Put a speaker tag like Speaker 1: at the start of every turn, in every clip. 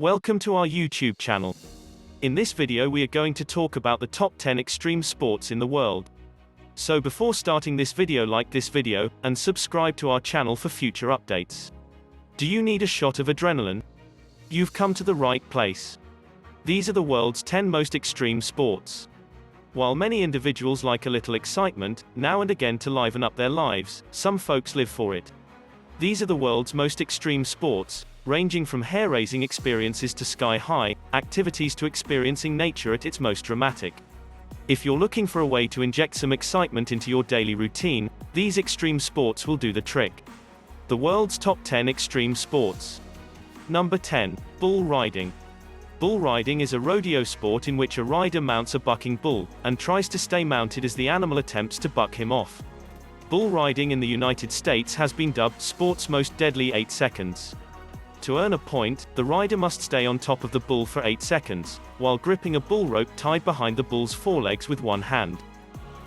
Speaker 1: Welcome to our YouTube channel. In this video we are going to talk about the top 10 extreme sports in the world. So before starting this video, like this video, and subscribe to our channel for future updates. Do you need a shot of adrenaline? You've come to the right place. These are the world's 10 most extreme sports. While many individuals like a little excitement, now and again to liven up their lives, some folks live for it. These are the world's most extreme sports, ranging from hair-raising experiences to sky-high activities to experiencing nature at its most dramatic. If you're looking for a way to inject some excitement into your daily routine, these extreme sports will do the trick. The world's top 10 extreme sports. Number 10. Bull riding. Bull riding is a rodeo sport in which a rider mounts a bucking bull, and tries to stay mounted as the animal attempts to buck him off. Bull riding in the United States has been dubbed sport's most deadly 8 seconds. To earn a point, the rider must stay on top of the bull for 8 seconds, while gripping a bull rope tied behind the bull's forelegs with one hand.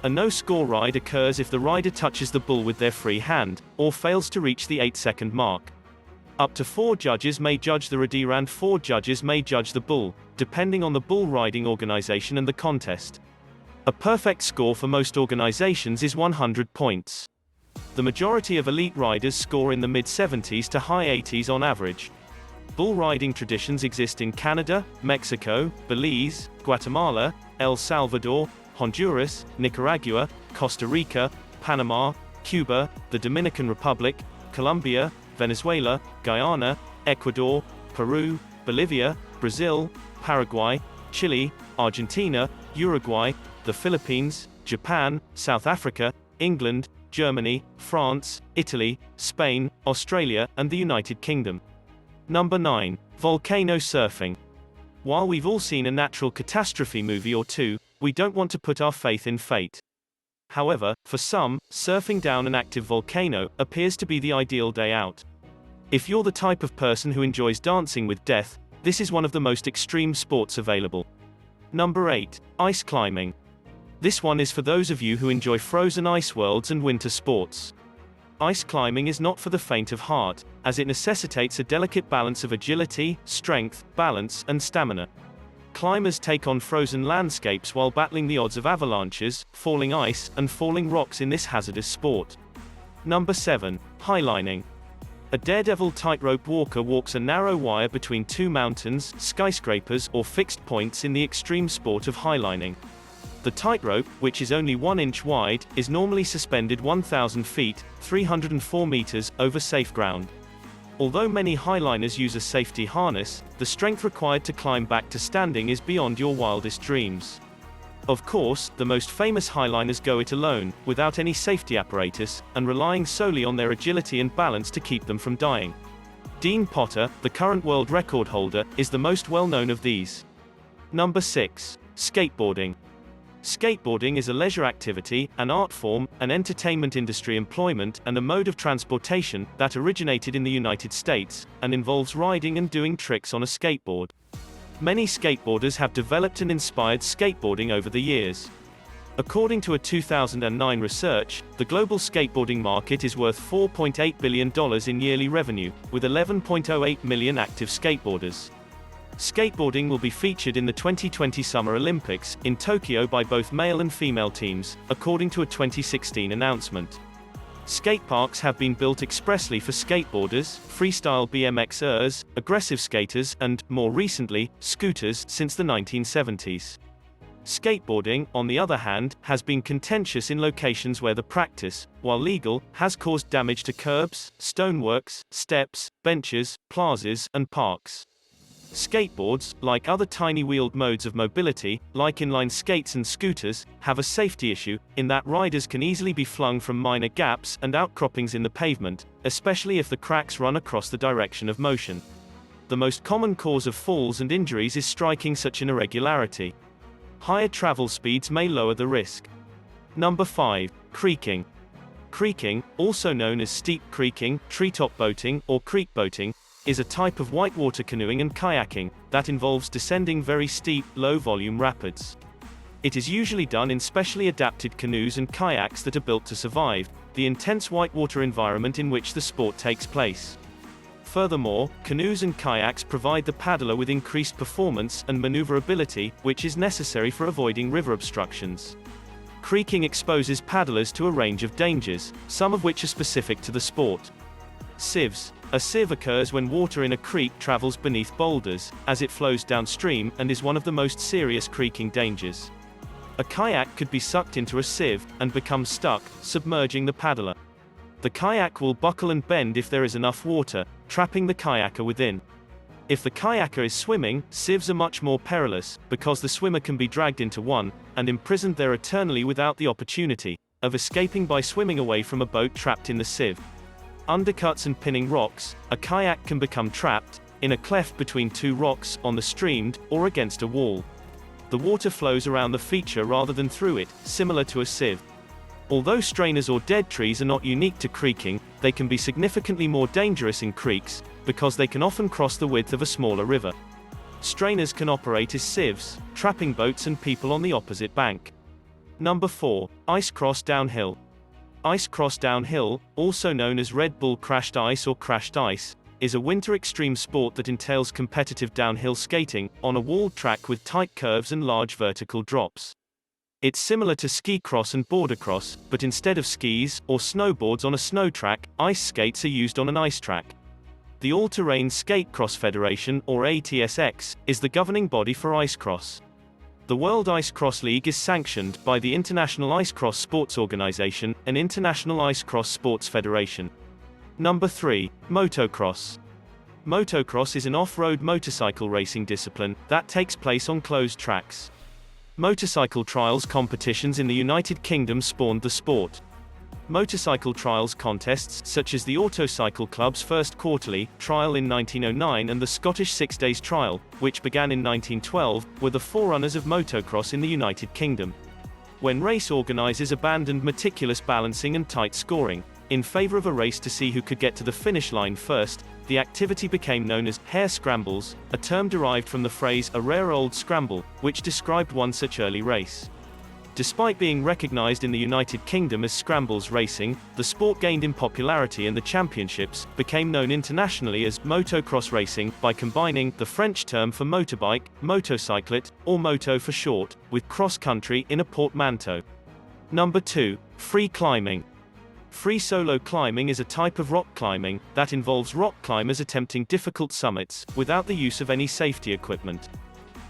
Speaker 1: A no-score ride occurs if the rider touches the bull with their free hand, or fails to reach the 8-second mark. Up to 4 judges may judge the rider and 4 judges may judge the bull, depending on the bull riding organization and the contest. A perfect score for most organizations is 100 points. The majority of elite riders score in the mid-70s to high 80s on average. Bull riding traditions exist in Canada, Mexico, Belize, Guatemala, El Salvador, Honduras, Nicaragua, Costa Rica, Panama, Cuba, the Dominican Republic, Colombia, Venezuela, Guyana, Ecuador, Peru, Bolivia, Brazil, Paraguay, Chile, Argentina, Uruguay, the Philippines, Japan, South Africa, England, Germany, France, Italy, Spain, Australia, and the United Kingdom. Number 9. Volcano surfing. While we've all seen a natural catastrophe movie or two, we don't want to put our faith in fate. However, for some, surfing down an active volcano appears to be the ideal day out. If you're the type of person who enjoys dancing with death, this is one of the most extreme sports available. Number 8. Ice climbing. This one is for those of you who enjoy frozen ice worlds and winter sports. Ice climbing is not for the faint of heart, as it necessitates a delicate balance of agility, strength, balance, and stamina. Climbers take on frozen landscapes while battling the odds of avalanches, falling ice, and falling rocks in this hazardous sport. Number 7. Highlining. A daredevil tightrope walker walks a narrow wire between 2 mountains, skyscrapers, or fixed points in the extreme sport of highlining. The tightrope, which is only 1 inch wide, is normally suspended 1,000 feet, 304 meters, over safe ground. Although many highliners use a safety harness, the strength required to climb back to standing is beyond your wildest dreams. Of course, the most famous highliners go it alone, without any safety apparatus, and relying solely on their agility and balance to keep them from dying. Dean Potter, the current world record holder, is the most well-known of these. Number 6. Skateboarding. Skateboarding is a leisure activity, an art form, an entertainment industry employment, and a mode of transportation that originated in the United States, and involves riding and doing tricks on a skateboard. Many skateboarders have developed and inspired skateboarding over the years. According to a 2009 research, the global skateboarding market is worth $4.8 billion in yearly revenue, with 11.08 million active skateboarders. Skateboarding will be featured in the 2020 Summer Olympics, in Tokyo by both male and female teams, according to a 2016 announcement. Skate parks have been built expressly for skateboarders, freestyle BMXers, aggressive skaters, and, more recently, scooters, since the 1970s. Skateboarding, on the other hand, has been contentious in locations where the practice, while legal, has caused damage to curbs, stoneworks, steps, benches, plazas, and parks. Skateboards, like other tiny-wheeled modes of mobility, like inline skates and scooters, have a safety issue, in that riders can easily be flung from minor gaps and outcroppings in the pavement, especially if the cracks run across the direction of motion. The most common cause of falls and injuries is striking such an irregularity. Higher travel speeds may lower the risk. Number 5. Creaking. Creaking, also known as steep creaking, treetop boating, or creek boating, is a type of whitewater canoeing and kayaking that involves descending very steep, low-volume rapids. It is usually done in specially adapted canoes and kayaks that are built to survive the intense whitewater environment in which the sport takes place. Furthermore, canoes and kayaks provide the paddler with increased performance and maneuverability, which is necessary for avoiding river obstructions. Creaking exposes paddlers to a range of dangers, some of which are specific to the sport. Sieves. A sieve occurs when water in a creek travels beneath boulders, as it flows downstream, and is one of the most serious creaking dangers. A kayak could be sucked into a sieve, and become stuck, submerging the paddler. The kayak will buckle and bend if there is enough water, trapping the kayaker within. If the kayaker is swimming, sieves are much more perilous, because the swimmer can be dragged into one, and imprisoned there eternally without the opportunity of escaping by swimming away from a boat trapped in the sieve. Undercuts and pinning rocks. A kayak can become trapped in a cleft between two rocks, on the stream, or against a wall. The water flows around the feature rather than through it, similar to a sieve. Although strainers or dead trees are not unique to creaking, they can be significantly more dangerous in creeks, because they can often cross the width of a smaller river. Strainers can operate as sieves, trapping boats and people on the opposite bank. Number 4. Ice cross downhill. Ice cross downhill, also known as Red Bull crashed ice or crashed ice, is a winter extreme sport that entails competitive downhill skating, on a walled track with tight curves and large vertical drops. It's similar to ski cross and border cross, but instead of skis, or snowboards on a snow track, ice skates are used on an ice track. The All-Terrain Skate Cross Federation, or ATSX, is the governing body for ice cross. The World Ice Cross League is sanctioned by the International Ice Cross Sports Organization, an international ice cross sports federation. Number 3. Motocross. Motocross is an off-road motorcycle racing discipline that takes place on closed tracks. Motorcycle trials competitions in the United Kingdom spawned the sport. Motorcycle trials contests, such as the Autocycle Club's first quarterly trial in 1909 and the Scottish Six Days Trial, which began in 1912, were the forerunners of motocross in the United Kingdom. When race organizers abandoned meticulous balancing and tight scoring, in favor of a race to see who could get to the finish line first, the activity became known as hare scrambles, a term derived from the phrase "a rare old scramble," which described one such early race. Despite being recognized in the United Kingdom as scrambles racing, the sport gained in popularity and the championships became known internationally as motocross racing by combining the French term for motorbike, motocyclette, or moto for short, with cross-country in a portmanteau. Number 2. Free climbing. Free solo climbing is a type of rock climbing that involves rock climbers attempting difficult summits without the use of any safety equipment.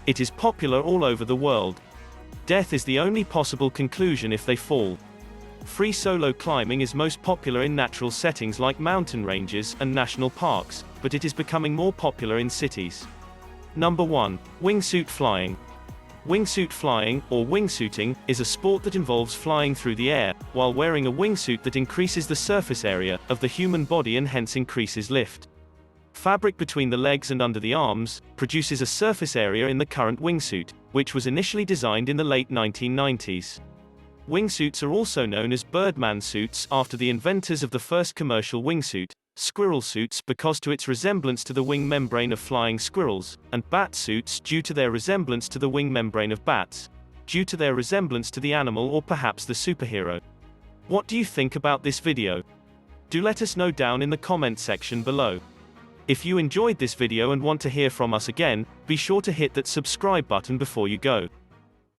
Speaker 1: It is popular all over the world. Death is the only possible conclusion if they fall. Free solo climbing is most popular in natural settings like mountain ranges and national parks, but it is becoming more popular in cities. Number 1. Wingsuit flying. Wingsuit flying, or wingsuiting, is a sport that involves flying through the air, while wearing a wingsuit that increases the surface area of the human body and hence increases lift. Fabric between the legs and under the arms produces a surface area in the current wingsuit, which was initially designed in the late 1990s. Wingsuits are also known as Birdman suits after the inventors of the first commercial wingsuit, squirrel suits because to its resemblance to the wing membrane of flying squirrels, and bat suits due to their resemblance to the wing membrane of bats, due to their resemblance to the animal or perhaps the superhero. What do you think about this video? Do let us know down in the comment section below. If you enjoyed this video and want to hear from us again, be sure to hit that subscribe button before you go.